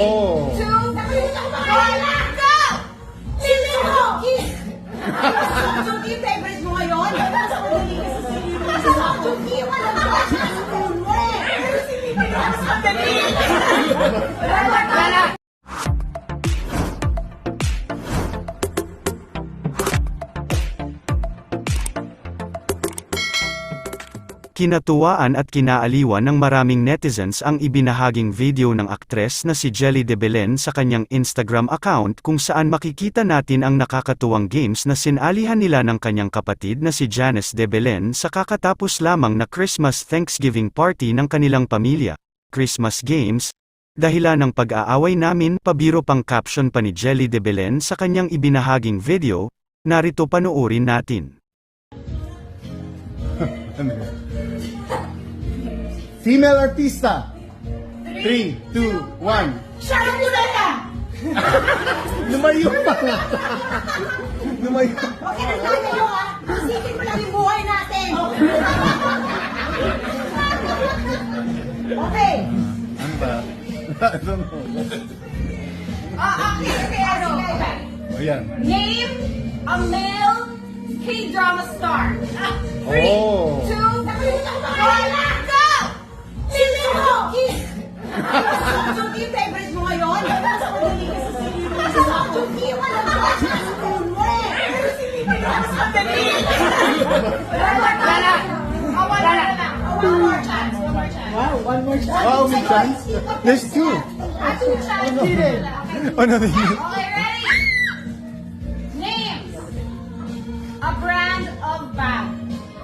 Oh. Two, nakalimutan ko pangalan! Go! Sino mo? Junkie, favorite mo ngayon? Mas madali ka sa sili mo. Junkie, wala ka sa school mo eh. Pero sili mo na mas madali. Wala. Kinatuwaan at kinaaliwan ng maraming netizens ang ibinahaging video ng aktres na si Jelly de Belen sa kanyang Instagram account kung saan makikita natin ang nakakatuwang games na sinalihan nila ng kanyang kapatid na si Janice de Belen sa kakatapos lamang na Christmas Thanksgiving party ng kanilang pamilya. Christmas Games, dahilan ng pag-aaway namin, pabiro pang caption pa ni Jelly de Belen sa kanyang ibinahaging video, narito panoorin natin. Female artista. 3, 2, 1. Sharon Cuneta! Lumayo pa nga. Lumayo. Okay, nandun kayo ha. Isipin mo lang yung buhay natin. Okay. Ano ba? I don't know. Okay, ano? Ayan. Name a male K-drama star. Three, Oh. two, nakalimutan ko pangalan! Go! Sino mo? Junkie, favorite mo ngayon? Mas madali ka sa sili mo. Junkie, wala ka sa school mo eh. Pero sili mo na mas madali. Wala. Wala na lang. One more chance. One more chance. Wow, one more chance. Wow, may chance. There's two. Two chances. Oh, no, Okay, ready? Name a brand of bag.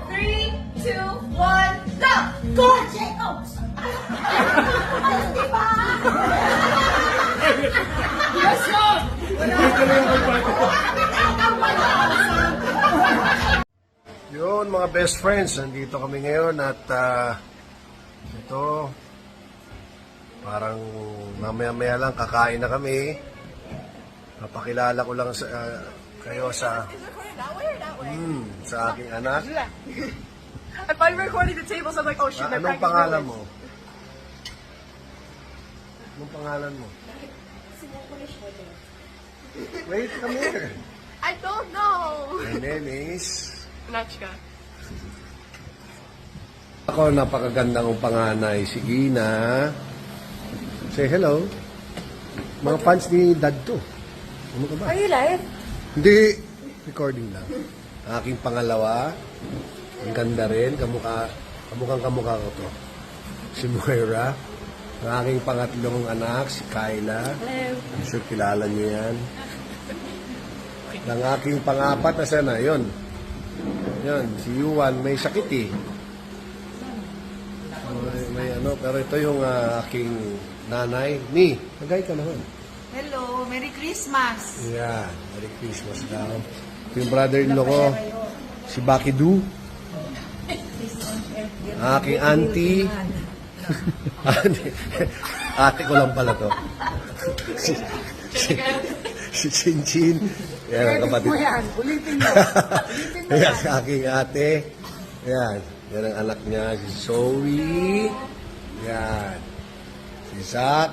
3, 2, 1, go! Go, Jacobs! Ay, di ba? Yes, Lord! Yun mga best friends, nandito kami ngayon at ito parang mamaya-maya lang kakain na kami. Napakilala ko lang sa, kayo sa aking anak. I thought you were recording the table, so I'm like, oh shit, they're Anong practicing pangalan this. mo? Anong pangalan mo? Wait, come here. I don't know. My name is... Nachka. Ako, napakaganda kong panganay, si Ina. Say hello. Mga fans ni Dad to. Ano ka ba? Are you live? Hindi. Recording lang. Aking pangalawa. Ang ganda rin. Kamukhang kamukha ko to. Si Moira. Ang aking pangatlong anak, si Kyla. Hello. I'm sure kilala niyo yan. Ang aking pangapat na sana, yun. Yan, si Yuan, may sakit eh. May ano, pero ito yung aking nanay. Ni, nagay ka naman. Hello, Merry Christmas! Yeah, Merry Christmas daw. Ito yung brother-in-law ko, si Bakidu. Aking auntie. Ate ko lang pala to. si Chinchin. Yan, ang kapatid. Ulitin mo. Yan, si aking ate. Yan, yan ang anak niya, si Zoe. Yan. Si Zach.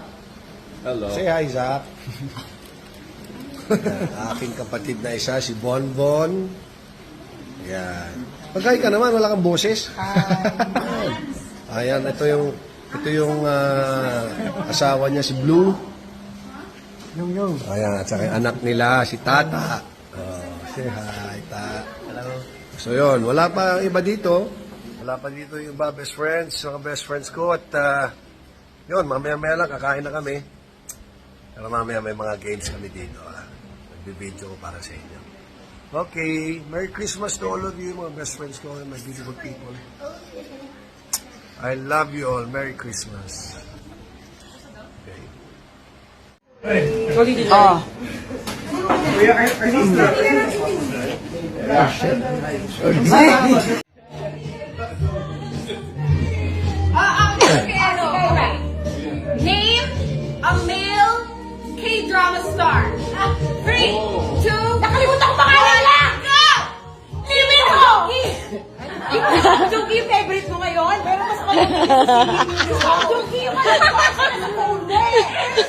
Hello. Say hi, Zach. Yan, aking kapatid na isa, si Bonbon. Yan. Pagkain ka naman, wala kang boses. Ayan, ito yung asawa niya, si Blue. Yung. Ayan, at saka yung anak nila, si Tata. Oh, say hi, Ta. Hello. So yun, wala pa iba dito. Wala pa dito yung iba, best friends, mga best friends ko. At yun, mamaya-maya lang, kakain na kami. Pero mamaya may mga games kami dito. Nagbibideo ko para sa inyo. Okay, Merry Christmas to all of you, mga best friends ko, my beautiful people. I love you all. Merry Christmas. Okay. Okay, ano? Name a male K-drama star. 3, 2, nakalimutan ko pangalan! Go! Sino mo? Junkie, favorite mo ngayon? Pero mas madali ka sa sili mo. Junkie, wala ka sa school mo eh.